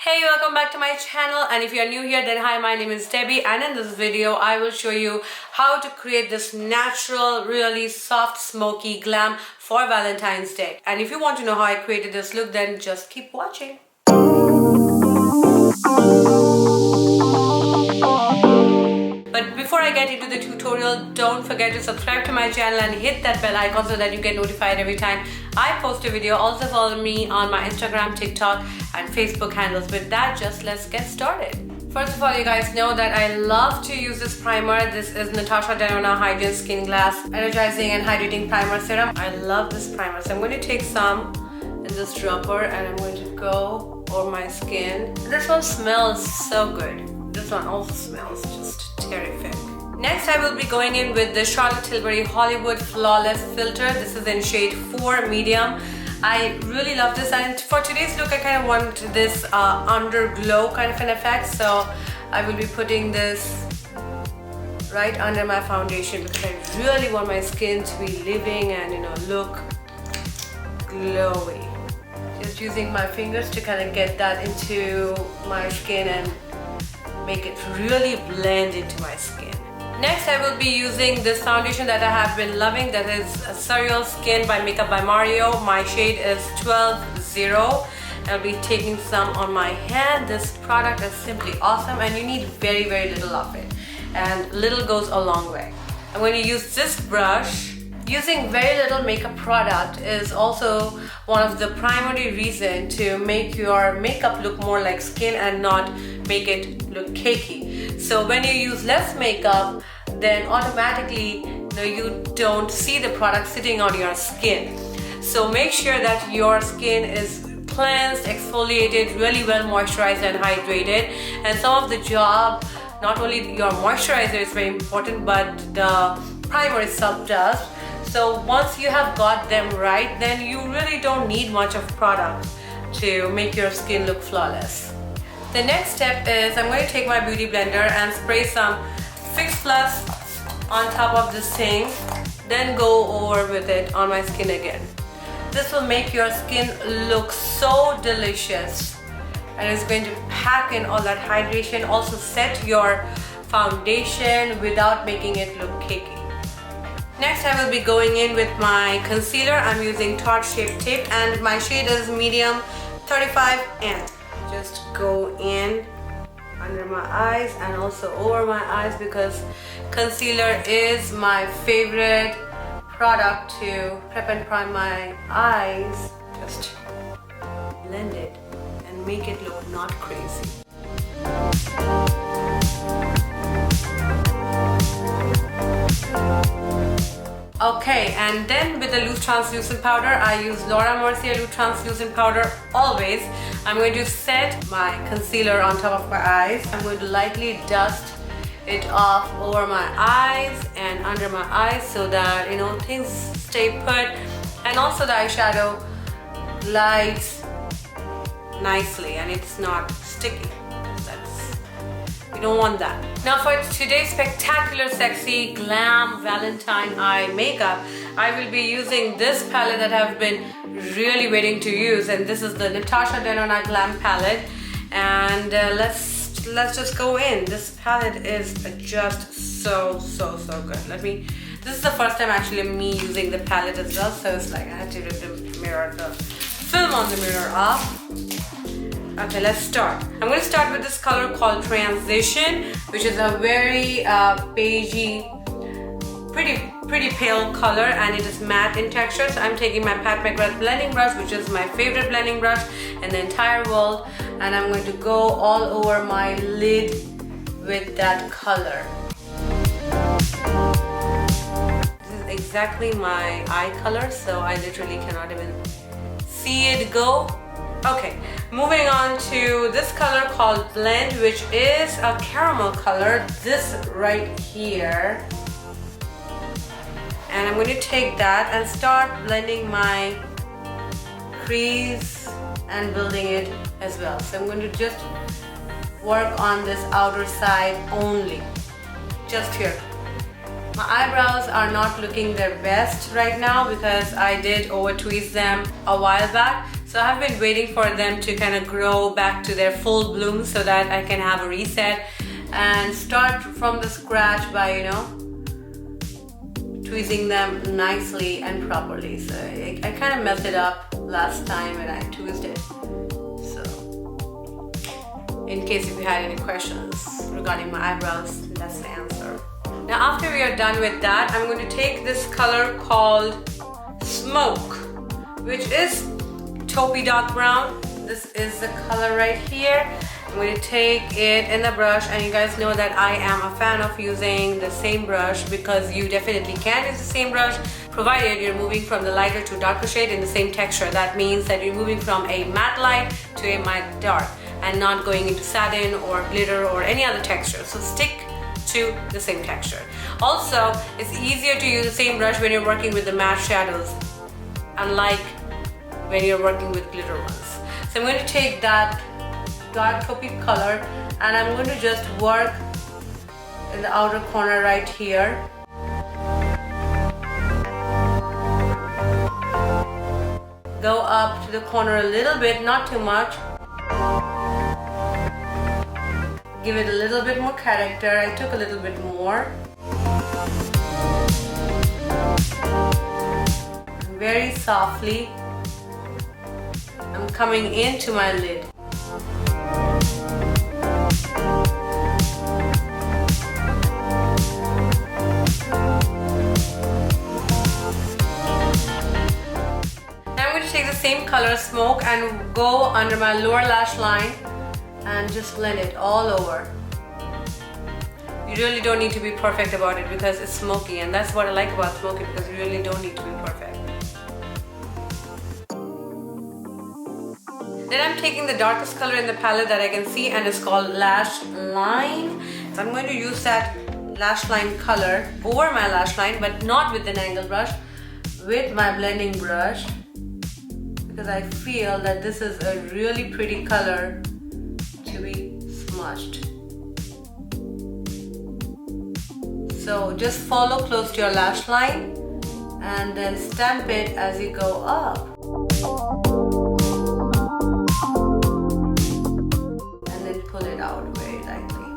Hey, welcome back to my channel, and if you are new here then hi, my name is Debbie, and in this video I will show you how to create this natural, really soft, smoky glam for Valentine's Day. And if you want to know how I created this look, then just keep watching. But before I get into the tutorial, don't forget to subscribe to my channel and hit that bell icon so that you get notified every time I post a video. Also follow me on my Instagram, TikTok and Facebook handles. With that, let's get started. First of all, you guys know that I love to use this primer. This is Natasha Denona Hydrogen Skin Glass Energizing and Hydrating Primer Serum. I love this primer. So I'm going to take some in this dropper and I'm going to go over my skin. This one smells so good. This one also smells just terrific. Next, I will be going in with the Charlotte Tilbury Hollywood Flawless Filter. This is in shade 4 medium. I really love this, and for today's look I kind of want this underglow kind of an effect, so I will be putting this right under my foundation because I really want my skin to be living and look glowy. Just using my fingers to kind of get that into my skin and make it really blend into my skin. Next, I will be using this foundation that I have been loving, that is Surreal Skin by Makeup by Mario. My shade is 12-0. I'll be taking some on my hand. This product is simply awesome and you need very, very little of it. And little goes a long way. I'm going to use this brush. Using very little makeup product is also one of the primary reasons to make your makeup look more like skin and not make it look cakey. So when you use less makeup, then automatically you don't see the product sitting on your skin. So make sure that your skin is cleansed, exfoliated, really well moisturized and hydrated. And some of the job, not only your moisturizer is very important, but the primer itself does. So once you have got them right, then you really don't need much of product to make your skin look flawless. The next step is I'm going to take my beauty blender and spray some Fix Plus on top of this thing, then go over with it on my skin again. This will make your skin look so delicious and it's going to pack in all that hydration, also set your foundation without making it look cakey. Next, I will be going in with my concealer. I'm using Tarte Shape Tape and my shade is medium 35, and just go in under my eyes and also over my eyes because concealer is my favorite product to prep and prime my eyes. Just blend it and make it look not crazy. Okay, and then with the loose translucent powder, I use Laura Mercier loose translucent powder always. I'm going to set my concealer on top of my eyes. I'm going to lightly dust it off over my eyes and under my eyes so that things stay put, and also the eyeshadow glides nicely and it's not sticky. You don't want that. Now for today's spectacular, sexy, glam Valentine eye makeup, I will be using this palette that I've been really waiting to use, and this is the Natasha Denona Glam palette. And let's just go in. This palette is just so good. This is the first time actually me using the palette as well, so it's like I had to rip the film on the mirror off. Okay, let's start. I'm going to start with this color called Transition, which is a very beigey, pretty pale color, and it is matte in texture. So I'm taking my Pat McGrath blending brush, which is my favorite blending brush in the entire world, and I'm going to go all over my lid with that color. This is exactly my eye color, so I literally cannot even see it go. Okay, moving on to this color called Blend, which is a caramel color, this right here. And I'm going to take that and start blending my crease and building it as well. So I'm going to just work on this outer side only, just here. My eyebrows are not looking their best right now because I did over tweeze them a while back. So I've been waiting for them to kind of grow back to their full bloom so that I can have a reset and start from the scratch by, you know, tweezing them nicely and properly. So I kind of messed it up last time when I tweezed it. So in case if you had any questions regarding my eyebrows, that's the answer. Now after we are done with that, I'm going to take this color called Smoke, which is taupey dark brown. This is the color right here. I'm going to take it in the brush, and you guys know that I am a fan of using the same brush because you definitely can use the same brush provided you're moving from the lighter to darker shade in the same texture. That means that you're moving from a matte light to a matte dark and not going into satin or glitter or any other texture. So stick to the same texture. Also, it's easier to use the same brush when you're working with the matte shadows, unlike when you're working with glitter ones. So I'm going to take that dark taupey color and I'm going to just work in the outer corner right here. Go up to the corner a little bit, not too much. Give it a little bit more character. I took a little bit more. Very softly, I'm coming into my lid. Take the same color Smoke and go under my lower lash line and just blend it all over. You really don't need to be perfect about it because it's smoky, and that's what I like about Smokey, because you really don't need to be perfect. Then I'm taking the darkest color in the palette that I can see, and it's called Lash Line. So I'm going to use that lash line color over my lash line, but not with an angle brush, with my blending brush, because I feel that this is a really pretty color to be smudged. So just follow close to your lash line and then stamp it as you go up. And then pull it out very lightly.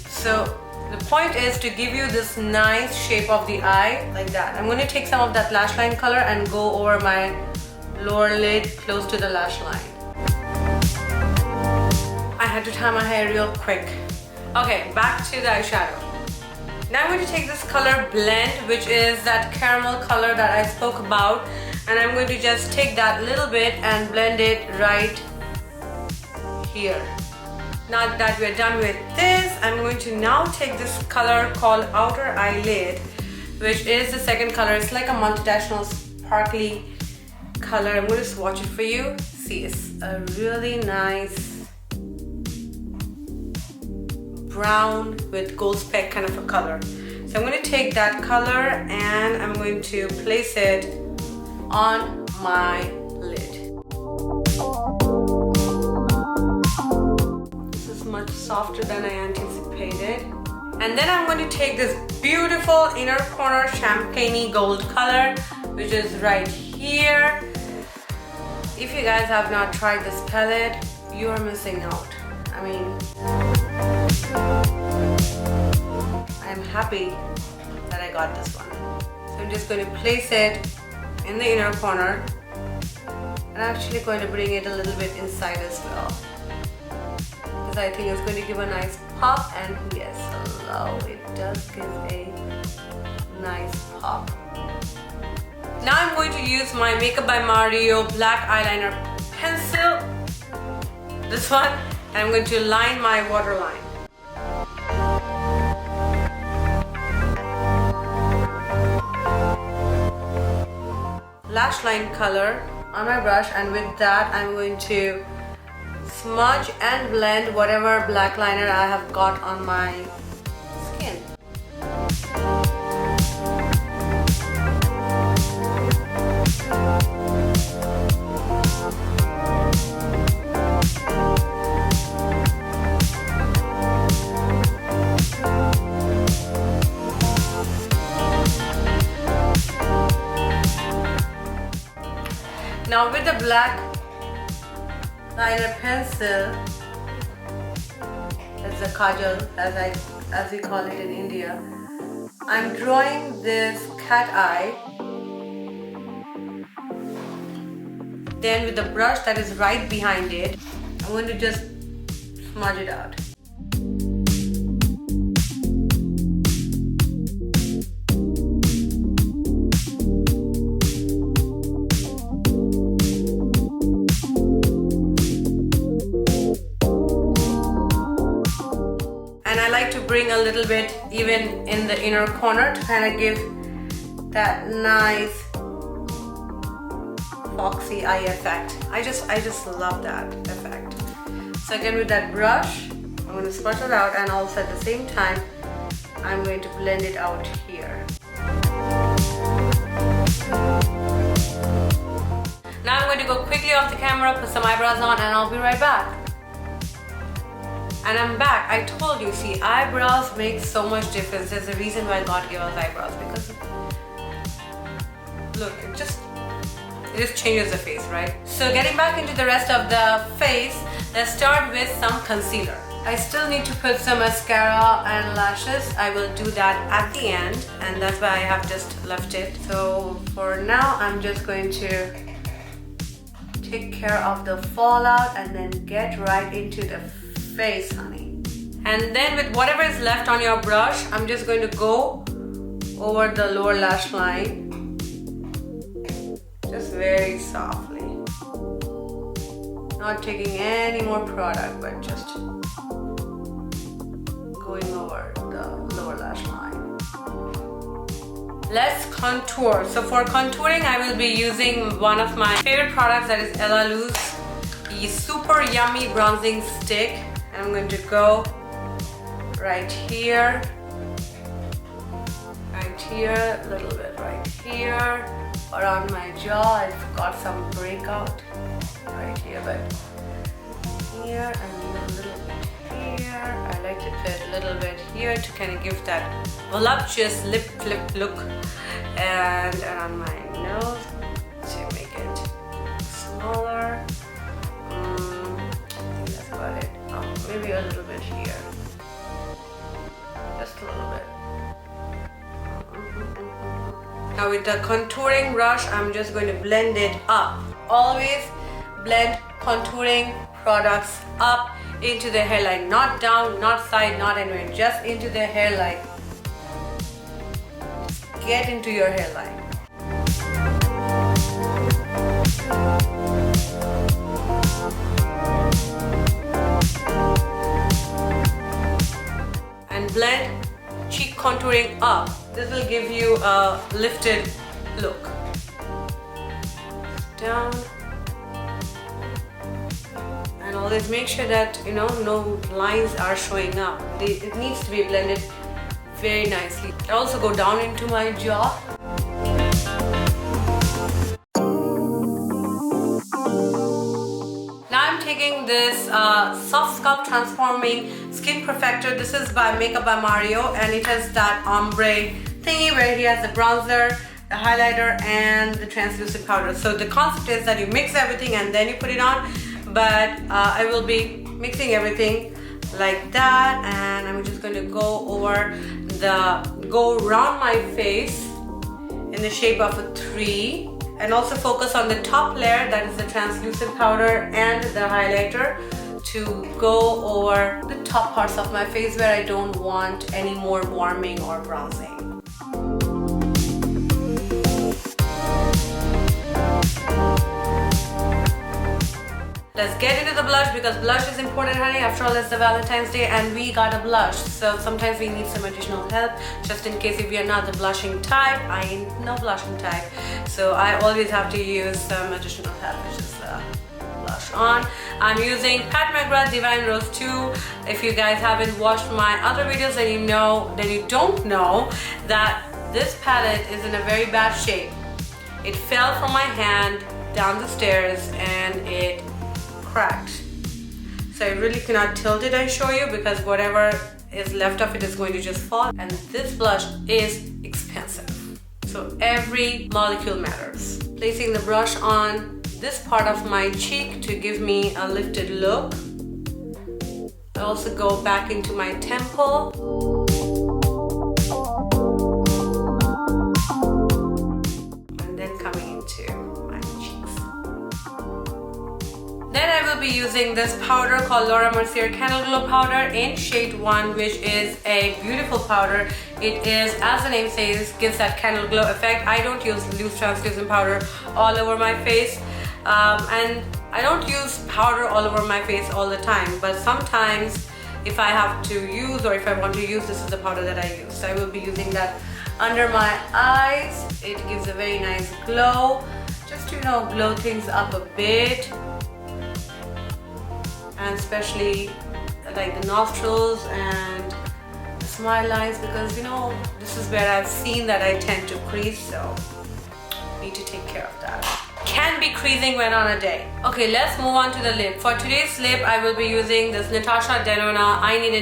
So the point is to give you this nice shape of the eye, like that. I'm going to take some of that lash line color and go over my lower lid close to the lash line. I had to tie my hair real quick. Okay, back to the eyeshadow. Now I'm going to take this color Blend, which is that caramel color that I spoke about, and I'm going to just take that little bit and blend it right here. Now that we're done with this, I'm going to now take this color called Outer Eyelid, which is the second color. It's like a multidimensional sparkly color. I'm going to swatch it for you. See, it's a really nice brown with gold speck kind of a color. So I'm going to take that color and I'm going to place it on my lid. This is much softer than I anticipated. And then I'm going to take this beautiful inner corner champagne gold color, which is right here. If you guys have not tried this palette, you are missing out. I mean, I'm happy that I got this one. So I'm just going to place it in the inner corner, and I'm actually going to bring it a little bit inside as well, because I think it's going to give a nice pop. And yes, hello, it does give a nice pop. Now I'm going to use my Makeup by Mario black eyeliner pencil, this one, and I'm going to line my waterline. Lash line color on my brush, and with that I'm going to smudge and blend whatever black liner I have got on my skin. Now with the black liner pencil, that's the kajal as we call it in India, I'm drawing this cat eye. Then with the brush that is right behind it, I'm going to just smudge it out. And I like to bring a little bit even in the inner corner to kind of give that nice foxy eye effect. I just love that effect. So again with that brush, I'm going to smudge it out, and also at the same time I'm going to blend it out here. Now I'm going to go quickly off the camera, put some eyebrows on, and I'll be right back. And I'm back. I told you, see, eyebrows make so much difference. There's a reason why God gave us eyebrows, because look, it just changes the face, right? So getting back into the rest of the face, let's start with some concealer. I still need to put some mascara and lashes. I will do that at the end, and that's why I have just left it. So for now, I'm just going to take care of the fallout and then get right into the face, honey. And then with whatever is left on your brush, I'm just going to go over the lower lash line. Just very softly. Not taking any more product, but just going over the lower lash line. Let's contour. So for contouring, I will be using one of my favorite products, that is Ella Luz, the super yummy bronzing stick. And I'm going to go right here, a little bit right here, around my jaw. I've got some breakout right here, but here and a little bit here. I like to put a little bit here to kind of give that voluptuous lip flip look, and around my nose to make it smaller. I think that's about it. Maybe a little bit here, just a little bit. Now with the contouring brush, I'm just going to blend it up. Always blend contouring products up into the hairline, not down, not side, not anywhere, just into the hairline. Get into your hairline. And blend cheek contouring up. This will give you a lifted look. Down. And always make sure that, you know, no lines are showing up. It needs to be blended very nicely. I also go down into my jaw. Now I'm taking this Soft Scalp Transforming Skin Perfector. This is by Makeup by Mario, and it has that ombre thingy where he has the bronzer, the highlighter, and the translucent powder. So the concept is that you mix everything and then you put it on, but I will be mixing everything like that, and I'm just going to go around my face in the shape of a 3, and also focus on the top layer, that is the translucent powder and the highlighter, to go over the top parts of my face where I don't want any more warming or bronzing. Let's get into the blush, because blush is important, honey. After all, it's the Valentine's Day and we got a blush. So sometimes we need some additional help, just in case if we are not the blushing type. I ain't no blushing type. So I always have to use some additional help, which is blush on. I'm using Pat McGrath Divine Rose 2. If you guys haven't watched my other videos, then you don't know that this palette is in a very bad shape. It fell from my hand down the stairs and it cracked. So I really cannot tilt it and show you, because whatever is left of it is going to just fall. And this blush is expensive, so every molecule matters. Placing the brush on this part of my cheek to give me a lifted look. I also go back into my temple. And then coming into my cheeks. Then I will be using this powder called Laura Mercier Candle Glow Powder in shade 1, which is a beautiful powder. It is, as the name says, gives that candle glow effect. I don't use loose translucent powder all over my face. And I don't use powder all over my face all the time, but sometimes if I have to use, or if I want to use, this is the powder that I use. So I will be using that under my eyes. It gives a very nice glow, just to, you know, glow things up a bit, and especially like the nostrils and the smile lines, because, you know, this is where I've seen that I tend to crease, so need to take care of that. Can be creasing when on a day. Okay, let's move on to the lip. For today's lip, I will be using this Natasha Denona I Need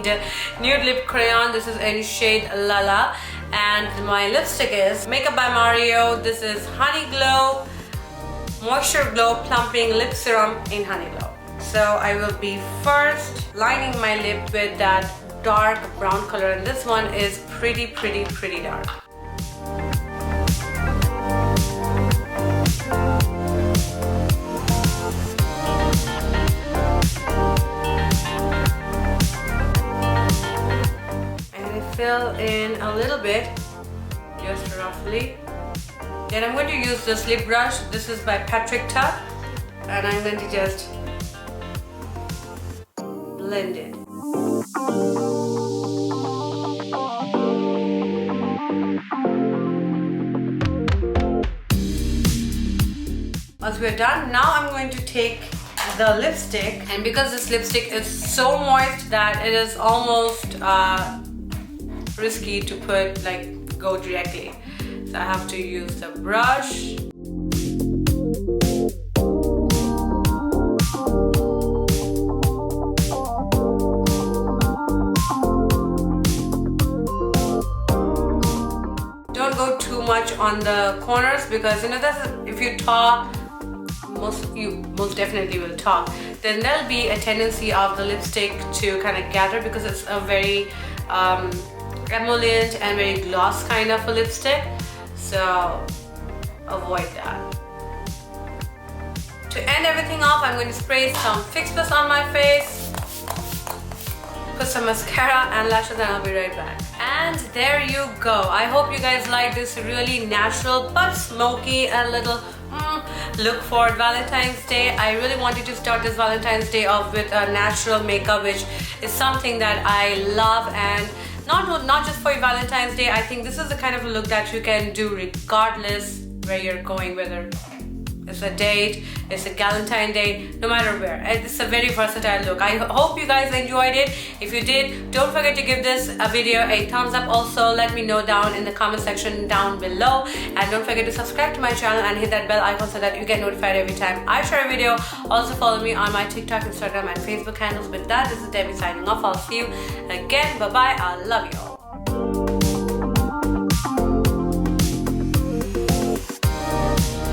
a Nude Lip Crayon. This is in shade Lala. And my lipstick is Makeup by Mario. This is Honey Glow Moisture Glow Plumping Lip Serum in Honey Glow. So I will be first lining my lip with that dark brown color, and this one is pretty dark. Fill in a little bit, just roughly. Then I'm going to use this lip brush. This is by TIK TOK, and I'm going to just blend it. Once we're done, now I'm going to take the lipstick, and because this lipstick is so moist that it is almost risky to put, like, go directly. So I have to use the brush. Don't go too much on the corners, because, you know, if you talk, you most definitely will talk, then there'll be a tendency of the lipstick to kind of gather, because it's a very emollient and very gloss kind of a lipstick, so avoid that. To end everything off, I'm going to spray some Fix Plus on my face, put some mascara and lashes, and I'll be right back. And there you go. I hope you guys like this really natural but smoky and little look for Valentine's Day. I really wanted to start this Valentine's Day off with a natural makeup, which is something that I love, and not just for Valentine's Day. I think this is the kind of a look that you can do regardless where you're going, whether it's a date, it's a Valentine's Day, no matter where. It's a very versatile look. I hope you guys enjoyed it. If you did, don't forget to give this video a thumbs up. Also, let me know down in the comment section down below, and don't forget to subscribe to my channel and hit that bell icon so that you get notified every time I share a video. Also follow me on my TikTok, Instagram and Facebook handles. With that, this is Debbie signing off. I'll see you again. Bye bye. I love you all.